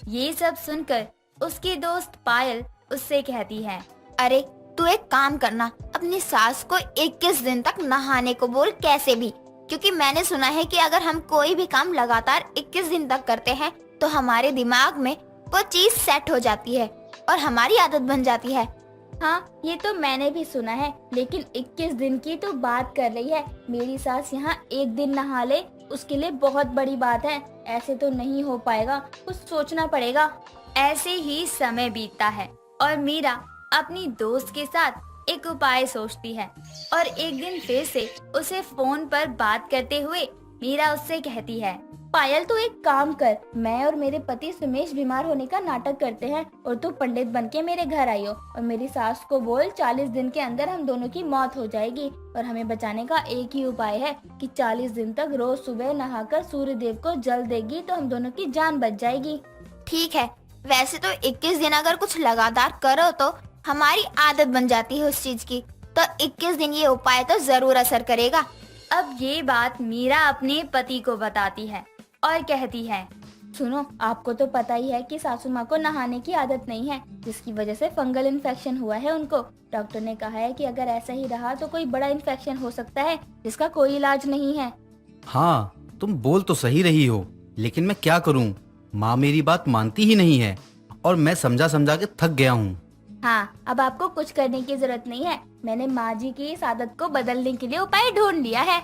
ये सब सुनकर उसकी दोस्त पायल उससे कहती है, अरे तू एक काम करना, अपनी सास को 21 दिन तक नहाने को बोल कैसे भी, क्योंकि मैंने सुना है कि अगर हम कोई भी काम लगातार 21 दिन तक करते हैं तो हमारे दिमाग में वो चीज सेट हो जाती है और हमारी आदत बन जाती है। हाँ ये तो मैंने भी सुना है, लेकिन 21 दिन की तो बात कर रही है। मेरी सास यहाँ एक दिन नहा ले उसके लिए बहुत बड़ी बात है, ऐसे तो नहीं हो पाएगा, कुछ सोचना पड़ेगा। ऐसे ही समय बीतता है और मीरा अपनी दोस्त के साथ एक उपाय सोचती है और एक दिन फिर से उसे फोन पर बात करते हुए मीरा उससे कहती है, पायल तू एक काम कर, मैं और मेरे पति सुमेश बीमार होने का नाटक करते हैं और तू पंडित बनके मेरे घर आई हो और मेरी सास को बोल 40 दिन के अंदर हम दोनों की मौत हो जाएगी और हमें बचाने का एक ही उपाय है कि 40 दिन तक रोज सुबह नहाकर सूर्य देव को जल देगी तो हम दोनों की जान बच जाएगी। ठीक है, वैसे तो 21 दिन अगर कुछ लगातार करो तो हमारी आदत बन जाती है उस चीज की, तो 21 दिन ये उपाय तो जरूर असर करेगा। अब ये बात मीरा अपने पति को बताती है और कहती है, सुनो आपको तो पता ही है कि सासू माँ को नहाने की आदत नहीं है जिसकी वजह से फंगल इन्फेक्शन हुआ है उनको। डॉक्टर ने कहा है कि अगर ऐसा ही रहा तो कोई बड़ा इन्फेक्शन हो सकता है जिसका कोई इलाज नहीं है। हाँ तुम बोल तो सही रही हो, लेकिन मैं क्या करूँ, माँ मेरी बात मानती ही नहीं है और मैं समझा समझा के थक गया हूँ। हाँ अब आपको कुछ करने की जरूरत नहीं है, मैंने माँ जी की इस आदत को बदलने के लिए उपाय ढूंढ लिया है।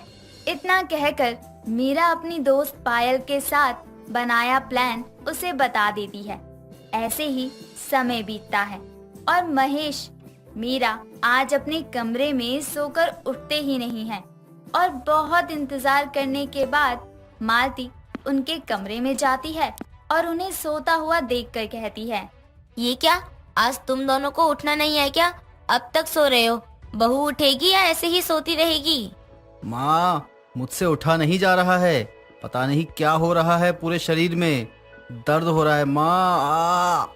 इतना कहकर मीरा अपनी दोस्त पायल के साथ बनाया प्लान उसे बता देती है। ऐसे ही समय बीतता है और महेश मीरा आज अपने कमरे में सोकर उठते ही नहीं है और बहुत इंतजार करने के बाद मालती उनके कमरे में जाती है और उन्हें सोता हुआ देखकर कहती है, ये क्या, आज तुम दोनों को उठना नहीं है क्या? अब तक सो रहे हो। बहू उठेगी या ऐसे ही सोती रहेगी? माँ, मुझसे उठा नहीं जा रहा है। पता नहीं क्या हो रहा है, पूरे शरीर में दर्द हो रहा है माँ।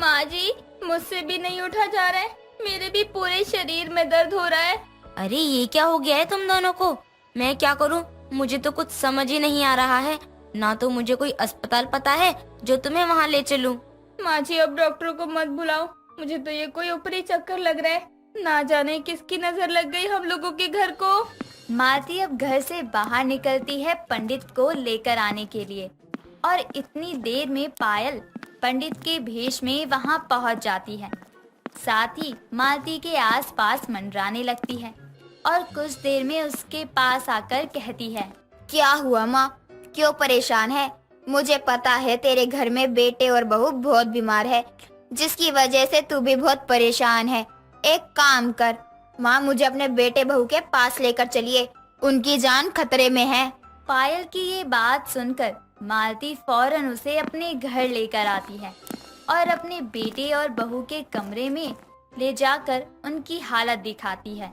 माँ जी, मुझसे भी नहीं उठा जा रहा है, मेरे भी पूरे शरीर में दर्द हो रहा है। अरे ये क्या हो गया है तुम दोनों को? मैं क्या करूं? मुझे तो कुछ समझ ही नहीं आ रहा है। ना तो मुझे कोई अस्पताल पता है जो तुम्हें वहाँ ले चलूं। माँ जी, अब डॉक्टर को मत बुलाओ, मुझे तो ये कोई ऊपरी चक्कर लग रहा है। ना जाने किसकी नजर लग गई हम लोगों के घर को। मालती अब घर से बाहर निकलती है पंडित को लेकर आने के लिए और इतनी देर में पायल पंडित के भेष में वहाँ पहुँच जाती है। साथ ही मालती के आसपास मंडराने लगती है और कुछ देर में उसके पास आकर कहती है, क्या हुआ माँ, क्यों परेशान है? मुझे पता है तेरे घर में बेटे और बहू बहुत बीमार है, जिसकी वजह से तू भी बहुत परेशान है। एक काम कर माँ, मुझे अपने बेटे बहू के पास लेकर चलिए, उनकी जान खतरे में है। पायल की ये बात सुनकर मालती फौरन उसे अपने घर लेकर आती है और अपने बेटे और बहू के कमरे में ले जाकर उनकी हालत दिखाती है।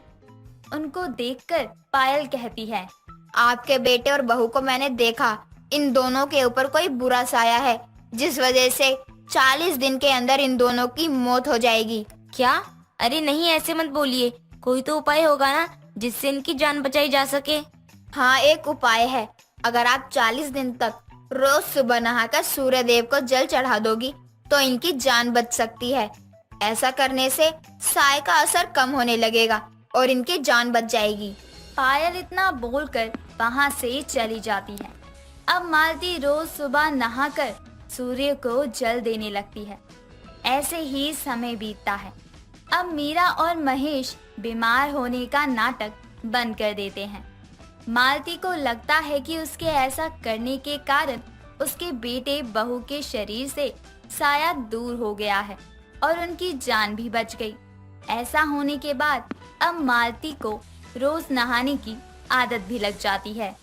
उनको देखकर पायल कहती है, आपके बेटे और बहू को मैंने देखा, इन दोनों के ऊपर कोई बुरा साया है, जिस वजह से 40 दिन के अंदर इन दोनों की मौत हो जाएगी। क्या? अरे नहीं, ऐसे मत बोलिए। कोई तो उपाय होगा ना जिससे इनकी जान बचाई जा सके। हाँ, एक उपाय है। अगर आप 40 दिन तक रोज सुबह नहाकर सूर्य देव को जल चढ़ा दोगी तो इनकी जान बच सकती है। ऐसा करने से साय का असर कम होने लगेगा और इनकी जान बच जाएगी। पायल इतना बोलकर वहाँ से चली जाती है। अब मालती रोज सुबह नहाकर सूर्य को जल देने लगती है। ऐसे ही समय बीतता है। अब मीरा और महेश बीमार होने का नाटक बंद कर देते हैं। मालती को लगता है कि उसके ऐसा करने के कारण उसके बेटे बहू के शरीर से साया दूर हो गया है और उनकी जान भी बच गई। ऐसा होने के बाद अब मालती को रोज नहाने की आदत भी लग जाती है।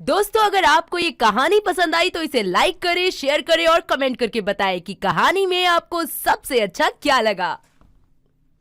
दोस्तों, अगर आपको ये कहानी पसंद आई तो इसे लाइक करें, शेयर करें और कमेंट करके बताएं कि कहानी में आपको सबसे अच्छा क्या लगा।